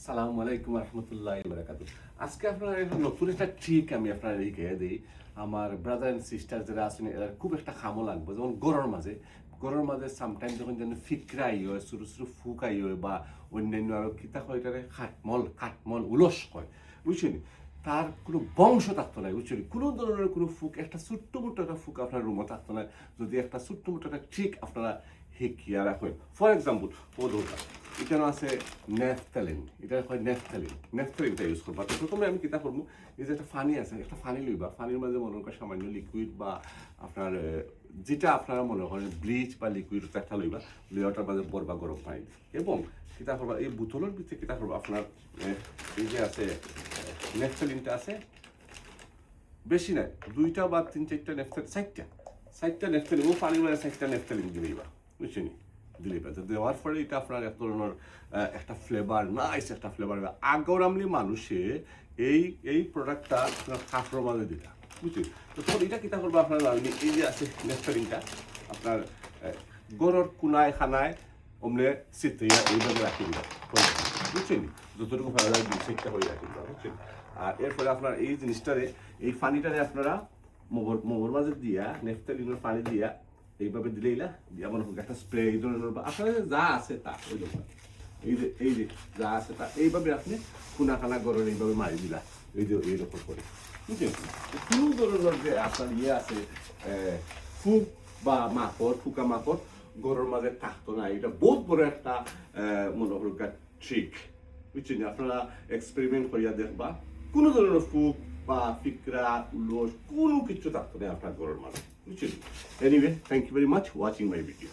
আসসালামু আলাইকুম রহমতুল্লাহ বারাকাতু। আজকে আপনারা একটা নতুন একটা ট্রিক আমি আপনারা লিখে দিই। আমার ব্রাদার অ্যান্ড সিস্টার যারা আছেন এরা খুব একটা খামো লাগবে, যেমন গরমের মাঝে সামটাইম যখন যেন ফিকরা আই হয়, ছোটো ছোটো ফুক আই হয় বা অন্যান্য আরও কিতা হয় এটারে কাঠমল উলস হয়, বুঝছেন? তার কোনো বংশ থাকতো না, বুঝছেন? কোনো ধরনের কোনো ফুক, একটা ছোট্ট মোটো একটা ফুক আপনার রুমে থাকতো না যদি একটা ছোট্ট মোটো একটা ট্রিক আপনারা শিকিয়া রাখেন। ফর এক্সাম্পল ওদোটা এখানে আছে নেফথ্যালিন, এটা হয় নেফথ্যালিনটা ইউজ করবা। তো প্রথমে আমি কিতা করবো, এই যে একটা ফানি আছে, একটা ফানি লইবা, ফানির মাঝে মনে করেন সামান্য লিকুইড বা আপনার যেটা আপনারা মনে করেন ব্লিচ বা লিকুইড একটা লইবা, লইয়াটার মাঝে পরবা গরম পানি এবং কিতা করবা এই বোতলের ভিতরে কিতা করবা আপনার এই যে আছে নেফথ্যালিনটা আছে, বেশি নাই, 2টা বা 3-4টা নেফথ্যালিন, 4টা নেফথ্যালিন ও পানির মাঝে 4টা নেফথ্যালিন দিলেইবা, বুঝছেন? দিলেইবা দেওয়ার পরে এটা আপনার এক ধরনের একটা ফ্লেভার, নাইস একটা ফ্লেভার। আগরামলি মানুষে এই প্রোডাক্টটা আপনার কাপড়ের মাঝে দিতা, বুঝছেন? তো তখন এটা কিতা করবো আপনার এই যে আছে নেফথ্যালিনটা আপনার গরর কোনায় খানায় অমলে সিটিয়া এইভাবে রাখি দিবা, বুঝছেন? যতটুকু ভালো লাগে 2-4টা হয়ে রাখি দিবা, বুঝছেন? আর এরপরে আপনার এই জিনিসটারে, এই পানিটারে আপনারা মোমোর মাঝে দিয়া নেফথ্যালিনের পানি দিয়া এইভাবে দিলেইলা দিয়া মনে হোক একটা স্প্রে এই ধরনের বা আপনার যা আছে তা ওই রকম এই যে যা আছে তা এইভাবে আপনি খুনা খানা গরম এইভাবে মারি দিলা, এই যে এইরকম করে, বুঝছেন? কোনো ধরনের যে আপনার আছে ফুক বা মাকড়, ফুকা মাকড় গরুর মাঝে থাকতো না। এটা বহুত বড় একটা মনে হল ট্রিক, বুঝছেন? আপনারা এক্সপেরিমেন্ট করিয়া দেখবা, কোনো ধরনের ফুক বা ফিকরা উল্লোস কোনো কিছু থাকতো না আপনার গরুর মাঝে, বুঝছেন? Anyway, thank you very much watching my video.